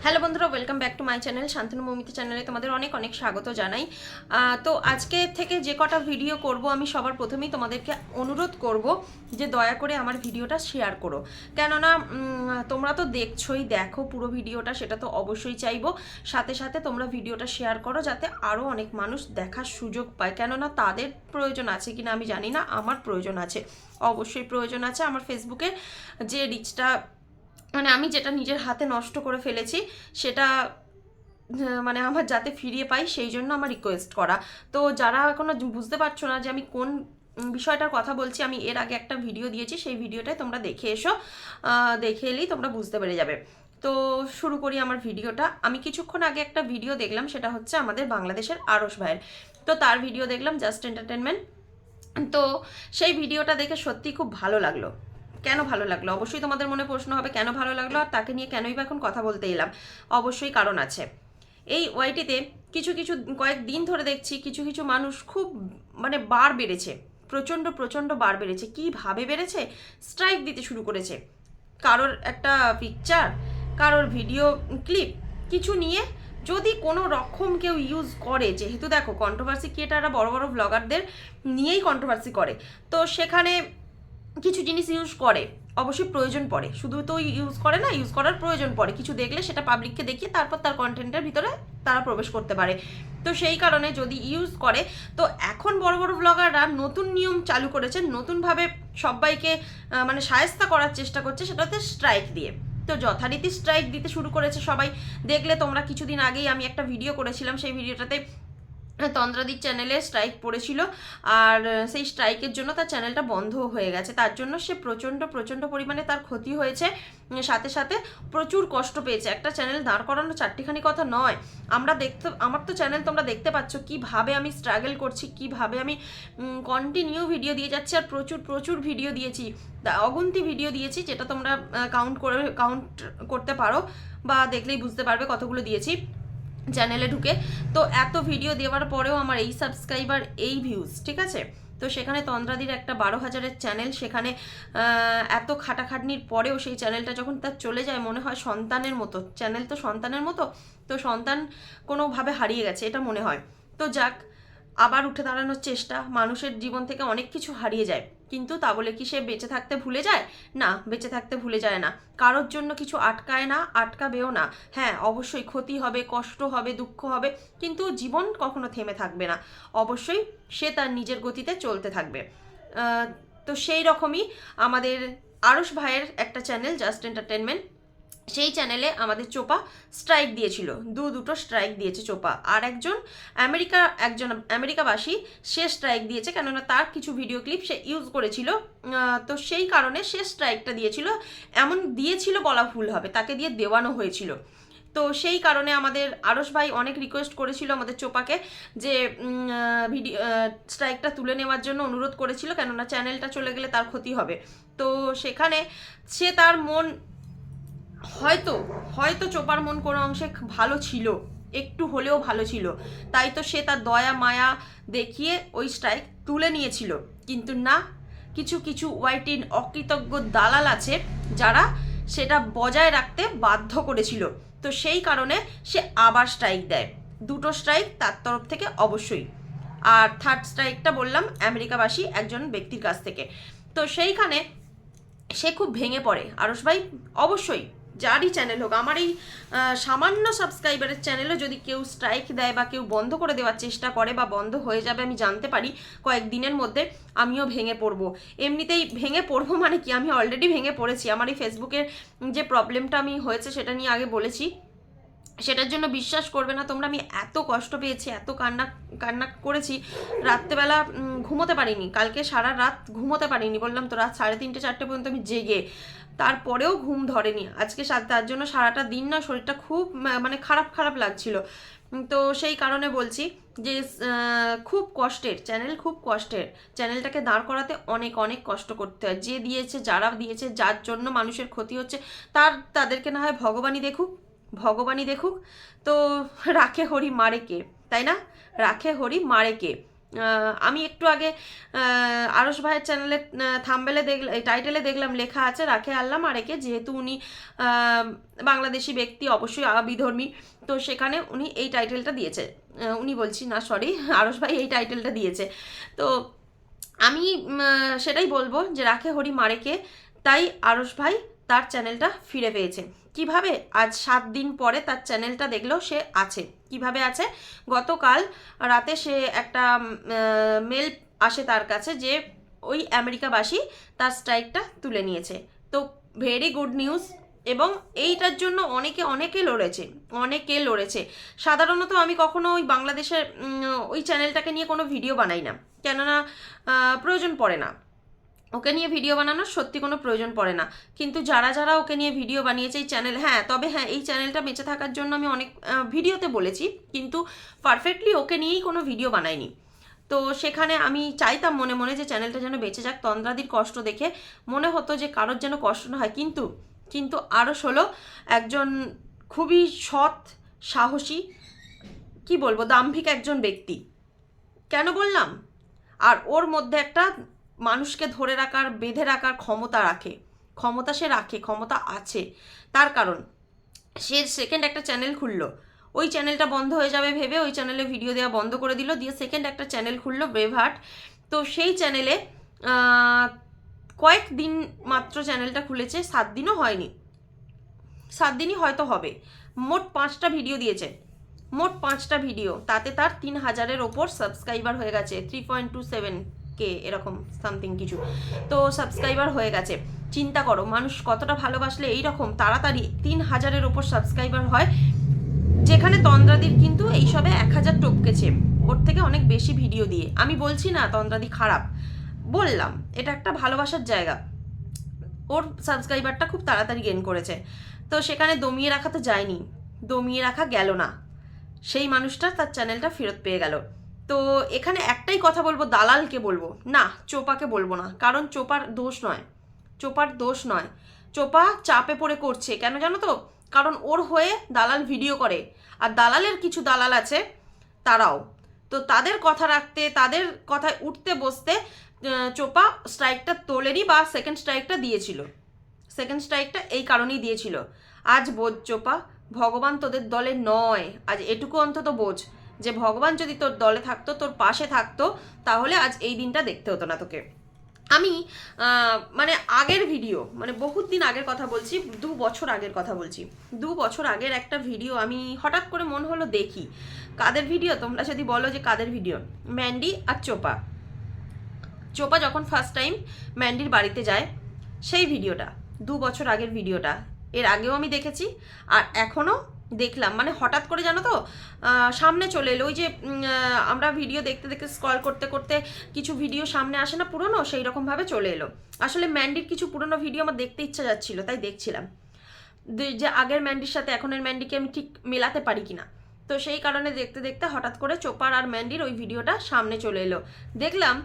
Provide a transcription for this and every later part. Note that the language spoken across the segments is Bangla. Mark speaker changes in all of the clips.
Speaker 1: হ্যালো বন্ধুরা, welcome back to my channel Shantanu Moumita চ্যানেলে তোমাদের অনেক অনেক স্বাগত জানাই। তো আজকে থেকে যে কটা ভিডিও করব আমি সবার প্রথমেই তোমাদেরকে অনুরোধ করব যে দয়া করে আমার ভিডিওটা শেয়ার করো। কেননা তোমরা তো দেখছোই, দেখো পুরো ভিডিওটা, সেটা তো অবশ্যই চাইবো। সাথে সাথে তোমরা ভিডিওটা শেয়ার করো যাতে আরও অনেক মানুষ দেখার সুযোগ পায়। কেননা তাদের প্রয়োজন আছে কিনা আমি জানি না, আমার প্রয়োজন আছে, অবশ্যই প্রয়োজন আছে। আমার ফেসবুকের যে রিচটা, মানে আমি যেটা নিজের হাতে নষ্ট করে ফেলেছি সেটা মানে আমার যাতে ফিরিয়ে পাই, সেই জন্য আমার রিকোয়েস্ট করা। তো যারা এখনো বুঝতে পারছো না যে আমি কোন বিষয়টার কথা বলছি, আমি এর আগে একটা ভিডিও দিয়েছি, সেই ভিডিওটাই তোমরা দেখে এসো, দেখে এলেই তোমরা বুঝতে পেরে যাবে। তো শুরু করি আমার ভিডিওটা। আমি কিছুক্ষণ আগে একটা ভিডিও দেখলাম, সেটা হচ্ছে আমাদের বাংলাদেশের আরশ ভাইয়ের। তো তার ভিডিও দেখলাম, জাস্ট এন্টারটেনমেন্ট। তো সেই ভিডিওটা দেখে সত্যি খুব ভালো লাগলো। কেন ভালো লাগলো অবশ্যই তোমাদের মনে প্রশ্ন হবে, কেন ভালো লাগলো আর তাকে নিয়ে কেনই বা এখন কথা বলতে এলাম। অবশ্যই কারণ আছে। এই ওয়াইটিতে কিছু কিছু কয়েকদিন ধরে দেখছি কিছু কিছু মানুষ খুব মানে বার বেড়েছে, প্রচণ্ড প্রচণ্ড বার বেড়েছে। কীভাবে বেড়েছে? স্ট্রাইক দিতে শুরু করেছে। কারোর একটা পিকচার, কারোর ভিডিও ক্লিপ কিছু নিয়ে যদি কোনো রকম কেউ ইউজ করে, যেহেতু দেখো কন্ট্রোভার্সি ক্রিয়েটাররা বড় বড় ব্লগারদের নিয়েই কন্ট্রোভার্সি করে, তো সেখানে কিছু জিনিস ইউজ করে, অবশ্যই প্রয়োজন পড়ে, শুধু তো ইউজ করে না, ইউজ করার প্রয়োজন পড়ে। কিছু দেখলে সেটা পাবলিককে দেখিয়ে তারপর তার কন্টেন্টের ভিতরে তারা প্রবেশ করতে পারে। তো সেই কারণে যদি ইউজ করে, তো এখন বড় বড় ব্লগাররা নতুন নিয়ম চালু করেছে, নতুনভাবে সবাইকে মানে শায়েস্তা করার চেষ্টা করছে, সেটা হচ্ছে স্ট্রাইক দিয়ে। তো যথারীতি স্ট্রাইক দিতে শুরু করেছে সবাই। দেখলে তোমরা, কিছুদিন আগেই আমি একটা ভিডিও করেছিলাম, সেই ভিডিওটাতে তন্দ্রাদির চ্যানেলে স্ট্রাইক পড়েছিল, আর সেই স্ট্রাইকের জন্য তার চ্যানেলটা বন্ধ হয়ে গেছে। তার জন্য সে প্রচণ্ড প্রচণ্ড পরিমাণে তার ক্ষতি হয়েছে, সাথে সাথে প্রচুর কষ্ট পেয়েছে। একটা চ্যানেল দাঁড় করানো চারটিখানি কথা নয়। আমার তো চ্যানেল তোমরা দেখতে পাচ্ছ কীভাবে আমি স্ট্রাগল করছি, কীভাবে আমি কন্টিনিউ ভিডিও দিয়ে যাচ্ছি, আর প্রচুর প্রচুর ভিডিও দিয়েছি, অগুন্তি ভিডিও দিয়েছি, যেটা তোমরা কাউন্ট করতে পারো বা দেখলেই বুঝতে পারবে কতগুলো দিয়েছি চ্যানেলে ঢুকে। তো এত ভিডিও দেওয়ার পরেও আমার এই সাবস্ক্রাইবার, এই ভিউজ, ঠিক আছে। তো সেখানে তন্দ্রাদির একটা 12,000-এর চ্যানেল, সেখানে এত খাটাখাটনির পরেও সেই চ্যানেলটা যখন তার চলে যায়, মনে হয় সন্তানের মতো, চ্যানেল তো সন্তানের মতো, তো সন্তান কোনোভাবে হারিয়ে গেছে এটা মনে হয়। তো যাক, আবার উঠে দাঁড়ানোর চেষ্টা। মানুষের জীবন থেকে অনেক কিছু হারিয়ে যায়, কিন্তু তা বলে কি সে বেঁচে থাকতে ভুলে যায়? না, বেঁচে থাকতে ভুলে যায় না। কারোর জন্য কিছু আটকায় না, আটকাবেও না। হ্যাঁ, অবশ্যই ক্ষতি হবে, কষ্ট হবে, দুঃখ হবে, কিন্তু জীবন কখনো থেমে থাকবে না। অবশ্যই সে তার নিজের গতিতে চলতে থাকবে। তো সেই রকমই আমাদের আরশ ভাইয়ের একটা চ্যানেল, জাস্ট এন্টারটেনমেন্ট, সেই চ্যানেলে আমাদের চোপা স্ট্রাইক দিয়েছিল, দুটো স্ট্রাইক দিয়েছে চোপা। আর একজন আমেরিকাবাসী, সে স্ট্রাইক দিয়েছে, কেননা তার কিছু ভিডিও ক্লিপ সে ইউজ করেছিল। তো সেই কারণে সে স্ট্রাইকটা দিয়েছিল। এমন দিয়েছিল বলা ভুল হবে, তাকে দিয়ে দেওয়ানো হয়েছিল। তো সেই কারণে আমাদের আরশ ভাই অনেক রিকোয়েস্ট করেছিল আমাদের চোপাকে যে ভিডিও স্ট্রাইকটা তুলে নেওয়ার জন্য অনুরোধ করেছিল, কেননা চ্যানেলটা চলে গেলে তার ক্ষতি হবে। তো সেখানে সে তার মন, হয়তো হয়তো চোপার মন কোনো অংশে ভালো ছিল, একটু হলেও ভালো ছিল, তাই তো সে তার দয়া মায়া দেখিয়ে ওই স্ট্রাইক তুলে নিয়েছিল। কিন্তু না, কিছু কিছু ওয়াইটিন অকৃতজ্ঞ দালাল আছে যারা সেটা বজায় রাখতে বাধ্য করেছিল। তো সেই কারণে সে আবার স্ট্রাইক দেয়, দুটো স্ট্রাইক তার তরফ থেকে অবশ্যই। আর থার্ড স্ট্রাইকটা বললাম আমেরিকাবাসী একজন ব্যক্তির কাছ থেকে। তো সেইখানে সে খুব ভেঙে পড়ে আরশ ভাই। অবশ্যই যারই চ্যানেল হোক, আমার এই সামান্য সাবস্ক্রাইবারের চ্যানেলও যদি কেউ স্ট্রাইক দেয় বা কেউ বন্ধ করে দেওয়ার চেষ্টা করে বা বন্ধ হয়ে যাবে আমি জানতে পারি কয়েকদিনের মধ্যে, আমিও ভেঙে পড়বো। এমনিতেই ভেঙে পড়বো মানে কি, আমি অলরেডি ভেঙে পড়েছি। আমার এই ফেসবুকের যে প্রবলেমটা আমি হয়েছে সেটা নিয়ে আগে বলেছি, সেটার জন্য বিশ্বাস করবে না তোমরা, আমি এত কষ্ট পেয়েছি, এত কান্না কান্না করেছি, রাত্রেবেলা ঘুমোতে পারিনি, কালকে সারা রাত ঘুমোতে পারিনি, বললাম তো রাত 3:30 4টে পর্যন্ত আমি জেগে, তারপরেও ঘুম ধরেনি আজকে। তার জন্য সারাটা দিন না শরীরটা খুব মানে খারাপ খারাপ লাগছিল। তো সেই কারণে বলছি যে খুব কষ্টের চ্যানেল, খুব কষ্টের চ্যানেলটাকে দাঁড় করাতে অনেক অনেক কষ্ট করতে হয়। যে দিয়েছে, যারা দিয়েছে, যার জন্য মানুষের ক্ষতি হচ্ছে, তাদেরকে না হয় ভগবানই দেখুক। তো রাখে হরি মারে কে, তাই না? রাখে হরি মারে কে। আমি একটু আগে আরশ ভাইয়ের চ্যানেলে থাম্বেলে দেখলাম, টাইটেলে দেখলাম লেখা আছে রাখে আল্লাহ মারেকে, যেহেতু উনি বাংলাদেশি ব্যক্তি, অবশ্যই বিধর্মী, তো সেখানে উনি এই টাইটেলটা দিয়েছে, উনি বলছি না সরি, আরশ ভাই এই টাইটেলটা দিয়েছে। তো আমি সেটাই বলবো যে রাখে হরি মারেকে, তাই আরশ ভাই তার চ্যানেলটা ফিরে পেয়েছে। কিভাবে? আজ 7 দিন পরে তার চ্যানেলটা দেখলো সে আছে। কিভাবে আছে? গতকাল রাতে সে একটা মেল আসে তার কাছে যে ওই আমেরিকাবাসী তার স্ট্রাইকটা তুলে নিয়েছে। তো ভেরি গুড নিউজ। এবং এইটার জন্য অনেকে লড়েছে। সাধারণত আমি কখনো ওই বাংলাদেশের ওই চ্যানেলটাকে নিয়ে কোনো ভিডিও বানাই না, কেননা প্রয়োজন পড়ে না, ওকে নিয়ে ভিডিও বানানোর সত্যি কোনো প্রয়োজন পড়ে না। কিন্তু যারা ওকে নিয়ে ভিডিও বানিয়েছে এই চ্যানেল, তবে এই চ্যানেলটা বেঁচে থাকার জন্য আমি অনেক ভিডিওতে বলেছি, কিন্তু পারফেক্টলি ওকে নিয়েই কোনো ভিডিও বানাইনি। তো সেখানে আমি চাইতাম মনে মনে যে চ্যানেলটা যেন বেঁচে যাক। তন্দ্রাদির কষ্ট দেখে মনে হতো যে কারোর যেন কষ্ট না হয়, কিন্তু আরশ হলো একজন খুবই সৎ, সাহসী, কি বলবো, দাম্ভিক একজন ব্যক্তি। কেন বললাম? আর ওর মধ্যে একটা মানুষকে ধরে রাখার, বেঁধে রাখার ক্ষমতা আছে। তার কারণ সে সেকেন্ড একটা চ্যানেল খুললো, ওই চ্যানেলটা বন্ধ হয়ে যাবে ভেবে ওই চ্যানেলে ভিডিও দেওয়া বন্ধ করে দিল, দিয়ে সেকেন্ড একটা চ্যানেল খুললো ব্রেভহার্ট। তো সেই চ্যানেলে কয়েকদিন মাত্র চ্যানেলটা খুলেছে, 7 দিনও হয়নি, 7 দিনই হয়তো হবে। মোট 5টা ভিডিও দিয়েছে, তাতে তার 3000-এর ওপর সাবস্ক্রাইবার হয়ে গেছে, 3.27K এরকম সামথিং কিছু। তো সাবস্ক্রাইবার হয়ে গেছে। চিন্তা করো মানুষ কতটা ভালোবাসলে এইরকম তাড়াতাড়ি 3000-এর ওপর সাবস্ক্রাইবার হয়, যেখানে তন্দ্রাদির কিন্তু এইসবে 1000 টপকেছে, ওর থেকে অনেক বেশি ভিডিও দিয়ে। আমি বলছি না তন্দ্রাদি খারাপ, বললাম এটা একটা ভালোবাসার জায়গা। ওর সাবস্ক্রাইবারটা খুব তাড়াতাড়ি গেইন করেছে। তো সেখানে দমিয়ে রাখা তো যায়নি, দমিয়ে রাখা গেল না, সেই মানুষটা তার চ্যানেলটা ফেরত পেয়ে গেল। তো এখানে একটাই কথা বলবো, দালালকে বলবো না, চোপাকে বলবো না, কারণ চোপার দোষ নয়, চোপা চাপে পড়ে করছে। কেন জানো তো? কারণ ওর হয়ে দালাল ভিডিও করে, আর দালালের কিছু দালাল আছে তারাও, তো তাদের কথা রাখতে, তাদের কথায় উঠতে বসতে চোপা স্ট্রাইকটা তোলেনি, বা সেকেন্ড স্ট্রাইকটা দিয়েছিল। সেকেন্ড স্ট্রাইকটা এই কারণেই দিয়েছিল। আজ বোঝ চোপা, ভগবান তোদের দলে নয়। আজ এটুকু অন্তত বোঝ যে ভগবান যদি তোর দলে থাকতো, তোর পাশে থাকতো, তাহলে আজ এই দিনটা দেখতে হতো না তোকে। আমি মানে আগের ভিডিও, মানে বহুত দিন আগের কথা বলছি, 2 বছর আগের কথা বলছি। 2 বছর আগের একটা ভিডিও আমি হঠাৎ করে মন হলো দেখি। কাদের ভিডিও? তোমরা যদি বলো যে কাদের ভিডিও, ম্যান্ডি আর চোপা যখন ফার্স্ট টাইম ম্যান্ডির বাড়িতে যায়, সেই ভিডিওটা 2 বছর আগের ভিডিওটা। এর আগেও আমি দেখেছি আর এখনও দেখলাম, মানে হঠাৎ করে জানো তো সামনে চলে এলো। ওই যে আমরা ভিডিও দেখতে দেখতে স্ক্রল করতে করতে কিছু ভিডিও সামনে আসে না পুরনো, সেই রকমভাবে চলে এলো। আসলে ম্যান্ডির কিছু পুরনো ভিডিও আমার দেখতে ইচ্ছা যাচ্ছিল, তাই দেখছিলাম যে আগের ম্যান্ডির সাথে এখনের ম্যান্ডিকে আমি ঠিক মেলাতে পারি কিনা। তো সেই কারণে দেখতে দেখতে হঠাৎ করে চোপার আর ম্যান্ডির ওই ভিডিওটা সামনে চলে এলো। দেখলাম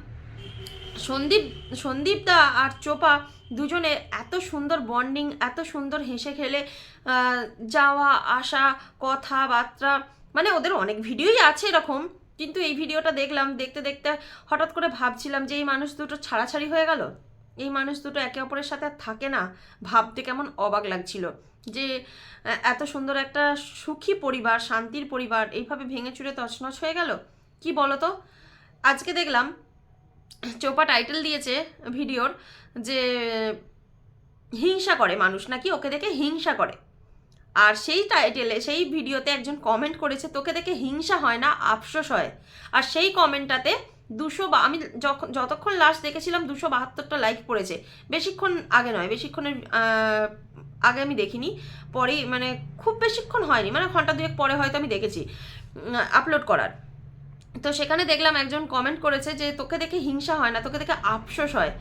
Speaker 1: সন্দীপ দা আর চোপা দুজনে এত সুন্দর বন্ডিং, এত সুন্দর হেসে খেলে যাওয়া আসা, কথাবার্তা, মানে ওদের অনেক ভিডিওই আছে এরকম, কিন্তু এই ভিডিওটা দেখলাম, দেখতে দেখতে হঠাৎ করে ভাবছিলাম যে এই মানুষ দুটো ছাড়াছাড়ি হয়ে গেল, এই মানুষ দুটো একে অপরের সাথে থাকে না, ভাবতে কেমন অবাক লাগছিল যে এত সুন্দর একটা সুখী পরিবার, শান্তির পরিবার এইভাবে ভেঙে চুরে তছনছ হয়ে গেল। কি বলতো? আজকে দেখলাম চোপা টাইটেল দিয়েছে ভিডিওর যে হিংসা করে মানুষ, নাকি ওকে দেখে হিংসা করে। আর সেই টাইটেলে, সেই ভিডিওতে একজন কমেন্ট করেছে তোকে দেখে হিংসা হয় না, আফসোস হয়। আর সেই কমেন্টটাতে আমি যতক্ষণ লাস্ট দেখেছিলাম 272টা লাইক পড়েছে। বেশিক্ষণ আগে নয়, বেশিক্ষণের আগে আমি দেখিনি, পরেই, মানে খুব বেশিক্ষণ হয়নি, মানে ঘন্টা 2 পরে হয়তো আমি দেখেছি আপলোড করার। তো সেখানে দেখলাম একজন কমেন্ট করেছে যে তোকে দেখে হিংসা হয় না, তোকে দেখে আফসোস হয়।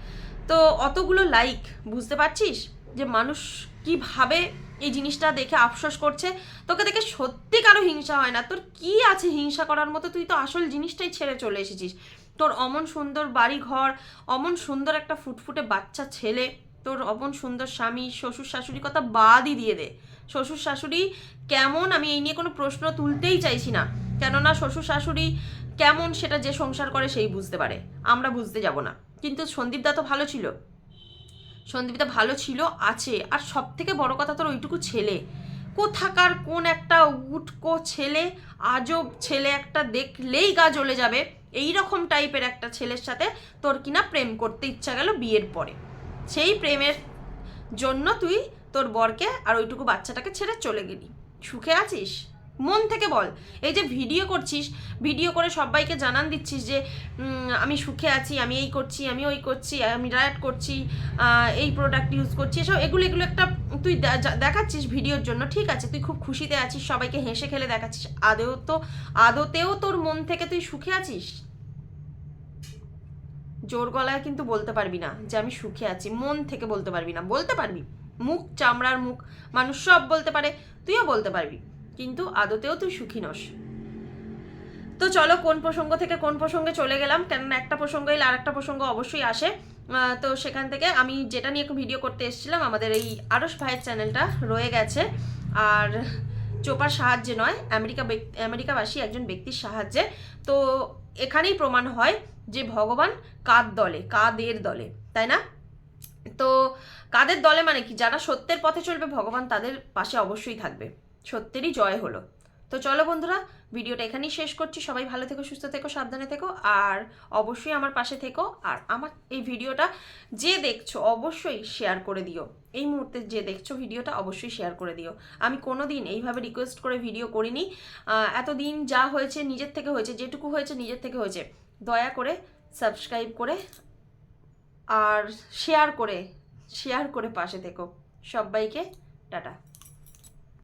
Speaker 1: তো অতগুলো লাইক, বুঝতে পারছিস যে মানুষ কিভাবে এই জিনিসটা দেখে আফসোস করছে। তোকে দেখে সত্যি কারো হিংসা হয় না, তোর কি আছে হিংসা করার মতো? তুই তো আসল জিনিসটাই ছেড়ে চলে এসেছিস। তোর অমন সুন্দর বাড়ি ঘর, অমন সুন্দর একটা ফুটফুটে বাচ্চা ছেলে, তোর অমন সুন্দর স্বামী, শ্বশুর শাশুড়ি কথা বাদই দিয়ে দে। শ্বশুর শাশুড়ি কেমন, আমি এই নিয়ে কোনো প্রশ্ন তুলতেই চাইছি না, কেননা শ্বশুর শাশুড়ি কেমন সেটা যে সংসার করে সেই বুঝতে পারে, আমরা বুঝতে যাব না। কিন্তু সন্দীপদা তো ভালো ছিল, সন্দীপদা ভালো ছিল, আছে। আর সব থেকে বড় কথা, তোর ওইটুকু ছেলে কোথাকার কোন একটা উটকো ছেলে, আজব ছেলে একটা, দেখলেই গা জ্বলে যাবে, এই রকম টাইপের একটা ছেলের সাথে তোর কিনা প্রেম করতে ইচ্ছা গেল বিয়ের পরে। সেই প্রেমের জন্য তুই তোর বরকে আর ওইটুকু বাচ্চাটাকে ছেড়ে চলে গেলি। সুখে আছিস? মন থেকে বল। এই যে ভিডিও করছিস, ভিডিও করে সবাইকে জানান দিচ্ছিস যে আমি সুখে আছি, আমি এই করছি, আমি ওই করছি, আমি ডায়েট করছি, এই প্রোডাক্ট ইউজ করছি, এসব এগুলো একটা তুই দেখাচ্ছিস ভিডিওর জন্য, ঠিক আছে, তুই খুব খুশিতে আছিস, সবাইকে হেসে খেলে দেখাচ্ছিস। আদতেও তোর মন থেকে তুই সুখে আছিস? জোর গলায় কিন্তু বলতে পারবি না যে আমি সুখে আছি, মন থেকে বলতে পারবি না। বলতে পারবি, মুখ চামড়ার মুখ, মানুষ সব বলতে পারে, তুইও বলতে পারবি, কিন্তু আদতেও তুই সুখী নস। তো চলো কোন প্রসঙ্গ থেকে কোন প্রসঙ্গে চলে গেলাম, কেননা একটা প্রসঙ্গ এলে আর একটা প্রসঙ্গ অবশ্যই আসে। তো সেখান থেকে আমি যেটা নিয়ে ভিডিও করতে এসেছিলাম, আমাদের এই আরশ ভাইয়ের চ্যানেলটা রয়ে গেছে, আর চোপার সাহায্যে নয়, আমেরিকাবাসী একজন ব্যক্তির সাহায্যে। তো এখানেই প্রমাণ হয় যে ভগবান কাদের দলে, তাই না? তো কাদের দলে মানে কি, যারা সত্যের পথে চলবে ভগবান তাদের পাশে অবশ্যই থাকবে, সত্যেরই জয় হলো। তো চলো বন্ধুরা, ভিডিওটা এখানেই শেষ করছি। সবাই ভালো থেকো, সুস্থ থেকো, সাবধানে থেকো, আর অবশ্যই আমার পাশে থেকো। আর আমার এই ভিডিওটা যে দেখছো অবশ্যই শেয়ার করে দিও, এই মুহূর্তে যে দেখছো ভিডিওটা অবশ্যই শেয়ার করে দিও। আমি কোনো দিন এইভাবে রিকোয়েস্ট করে ভিডিও করিনি, এতদিন যা হয়েছে নিজের থেকে হয়েছে, যেটুকু হয়েছে নিজের থেকে হয়েছে। দয়া করে সাবস্ক্রাইব করে আর শেয়ার করে পাশে থেকো। সবাইকে টাটা।